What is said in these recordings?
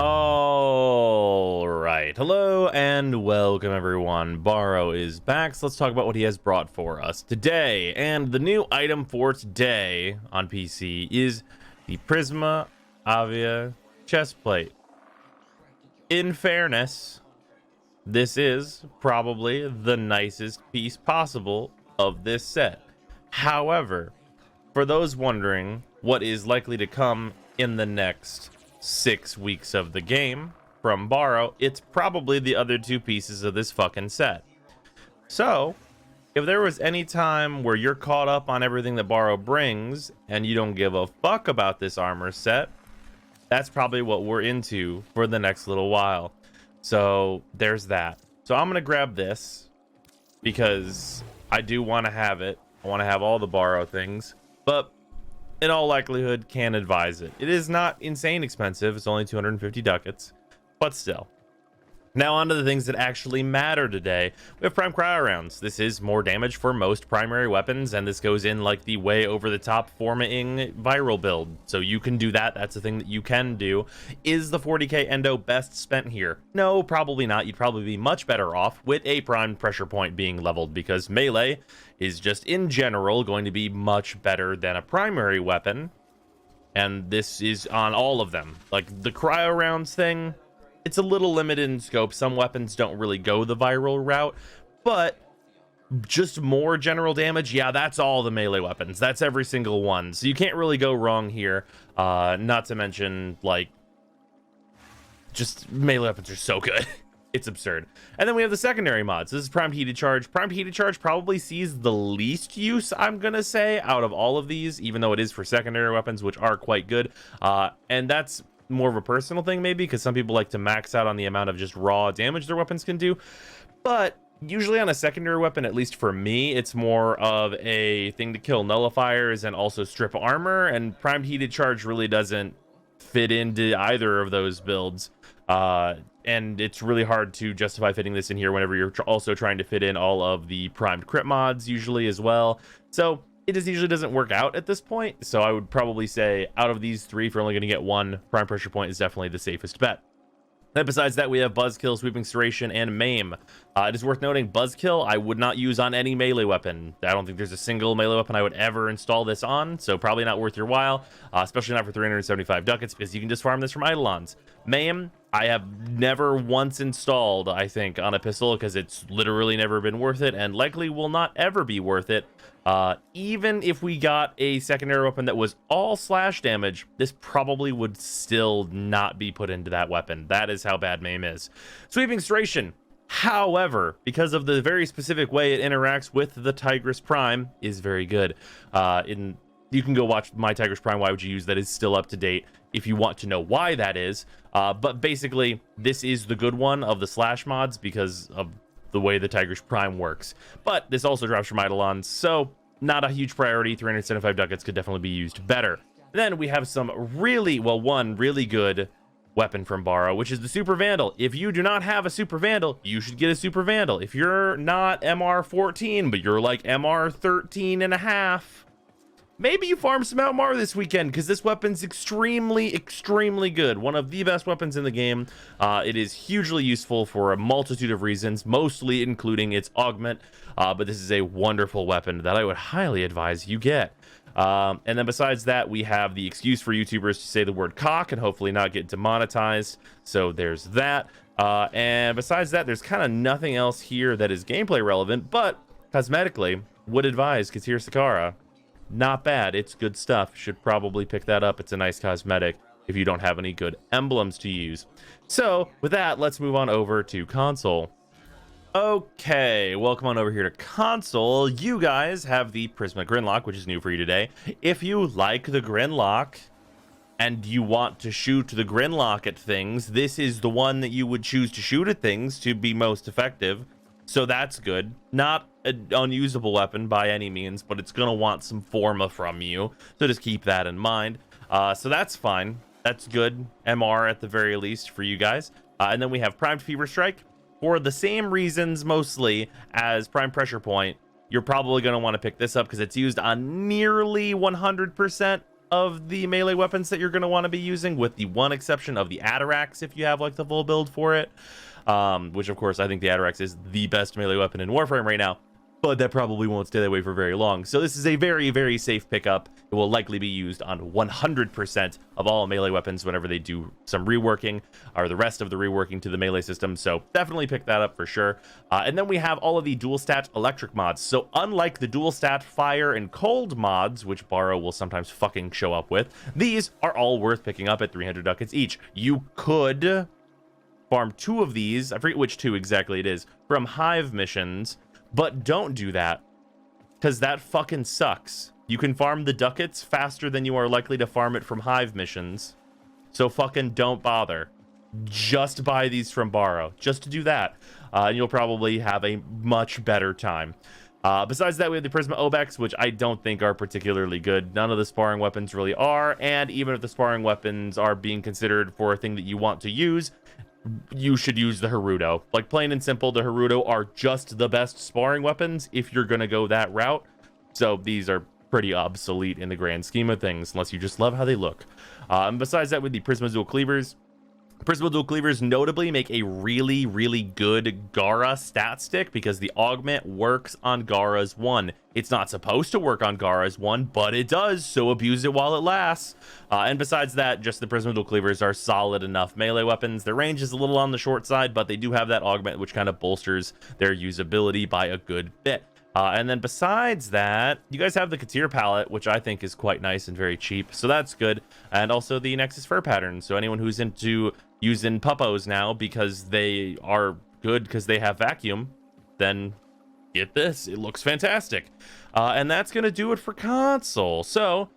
All right. Hello and welcome, everyone. Baro is back, so let's talk about what he has brought for us today. And the new item for today on PC is the Prisma Avia chestplate. In fairness, this is probably the nicest piece possible of this set. However, for those wondering what is likely to come in the next 6 weeks of the game from Baro, it's probably the other two pieces of this fucking set. So if there was any time where you're caught up on everything that Baro brings and you don't give a fuck about this armor set, that's probably what we're into for the next little while. So there's that. So I'm gonna grab this because I do want to have it. I want to have all the Baro things, but in all likelihood can advise it. It is not insane expensive. It's only 250 ducats, but still. Now on to the things that actually matter today. We have prime cryo rounds. This is more damage for most primary weapons, and this goes in like the way over the top formatting viral build. So you can do that. That's a thing that you can do. Is the 40k endo best spent here? No, probably not. You'd probably be much better off with a prime pressure point being leveled, because melee is just in general going to be much better than a primary weapon. And this is on all of them. Like the cryo rounds thing, it's a little limited in scope. Some weapons don't really go the viral route, but just more general damage, yeah, that's all the melee weapons. That's every single one. So you can't really go wrong here. Not to mention, like, just melee weapons are so good. It's absurd. And then we have the secondary mods. This is Primed Heated Charge. Primed Heated Charge probably sees the least use, I'm gonna say, out of all of these, even though it is for secondary weapons, which are quite good. And that's more of a personal thing, maybe, because some people like to max out on the amount of just raw damage their weapons can do. But usually on a secondary weapon, at least for me, it's more of a thing to kill nullifiers and also strip armor, and Primed Heated Charge really doesn't fit into either of those builds. And it's really hard to justify fitting this in here whenever you're also trying to fit in all of the primed crit mods usually as well. So it just usually doesn't work out at this point. So I would probably say out of these three, if you're only going to get one, prime pressure point is definitely the safest bet. Then besides that, we have Buzzkill, Sweeping Serration, and Maim. It is worth noting, Buzzkill I would not use on any melee weapon. I don't think there's a single melee weapon I would ever install this on, so probably not worth your while, especially not for 375 ducats, because you can just farm this from Eidolons. Maim, I have never once installed, I think, on a pistol, because it's literally never been worth it, and likely will not ever be worth it. Even if we got a secondary weapon that was all slash damage, this probably would still not be put into that weapon. That is how bad Maim is. Sweeping Serration, however, because of the very specific way it interacts with the Tigress Prime, is very good. You can go watch my Tigress Prime, Why Would You Use That, is still up to date if you want to know why that is. But basically, this is the good one of the slash mods because of the way the Tigress Prime works. But this also drops from Eidolons, so not a huge priority. 375 ducats could definitely be used better. Then we have some one really good weapon from Baro, which is the Super Vandal. If you do not have a Super Vandal, you should get a Super Vandal. If you're not MR14, but you're like MR13 and a half, maybe you farm some Outmar this weekend, because this weapon's extremely good. One of the best weapons in the game. It is hugely useful for a multitude of reasons, mostly including its augment. But this is a wonderful weapon that I would highly advise you get. And then besides that, we have the excuse for YouTubers to say the word cock and hopefully not get demonetized. So there's that. And besides that, there's kind of nothing else here that is gameplay relevant, but cosmetically, would advise Katir Sakara. Not bad. It's good stuff. Should probably pick that up. It's a nice cosmetic if you don't have any good emblems to use. So with that, let's move on over to console. Okay, welcome on over here to console. You guys have the Prisma Grinlock, which is new for you today. If you like the Grinlock and you want to shoot the Grinlock at things, this is the one that you would choose to shoot at things to be most effective. So that's good. Not an unusable weapon by any means, but it's gonna want some forma from you, so just keep that in mind. So that's fine. That's good. MR at the very least for you guys. And then we have Primed Fever Strike. For the same reasons mostly as Prime Pressure Point, you're probably going to want to pick this up because it's used on nearly 100% of the melee weapons that you're going to want to be using, with the one exception of the Atarax if you have like the full build for it, which of course I think the Atarax is the best melee weapon in Warframe right now, but that probably won't stay that way for very long. So this is a very, very safe pickup. It will likely be used on 100% of all melee weapons whenever they do some reworking, or the rest of the reworking to the melee system. So definitely pick that up for sure. And then we have all of the dual stat electric mods. So unlike the dual stat fire and cold mods, which Baro will sometimes fucking show up with, these are all worth picking up at 300 ducats each. You could farm 2 of these, I forget which 2 exactly it is, from hive missions, but don't do that, because that fucking sucks. You can farm the ducats faster than you are likely to farm it from hive missions, so fucking don't bother. Just buy these from Baro, just to do that, and you'll probably have a much better time. Besides that, we have the Prisma Obex, which I don't think are particularly good. None of the sparring weapons really are, and even if the sparring weapons are being considered for a thing that you want to use, you should use the Haruto. Like, plain and simple, the Haruto are just the best sparring weapons if you're gonna go that route. So these are pretty obsolete in the grand scheme of things, unless you just love how they look. And besides that, with the Prisma Dual Cleavers, Prisma Dual Cleavers notably make a really, really good Gara stat stick, because the augment works on Gara's 1. It's not supposed to work on Gara's 1, but it does, so abuse it while it lasts. And besides that, just the Prisma Dual Cleavers are solid enough melee weapons. Their range is a little on the short side, but they do have that augment, which kind of bolsters their usability by a good bit. And then besides that, you guys have the Katir palette, which I think is quite nice and very cheap, so that's good. And also the Nexus fur pattern, so anyone who's into using puppos now because they are good because they have vacuum, then get this. It looks fantastic. And that's gonna do it for console. So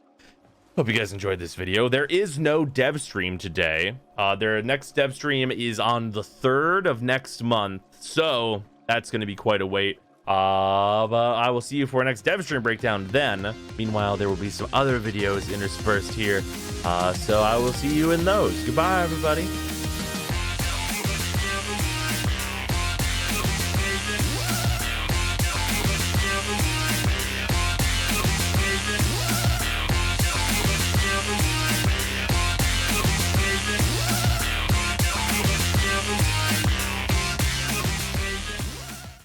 hope you guys enjoyed this video. There is no dev stream today. Their next dev stream is on the 3rd of next month, so that's gonna be quite a wait. But I will see you for our next dev stream breakdown then. Meanwhile, there will be some other videos interspersed here, so I will see you in those. Goodbye, everybody.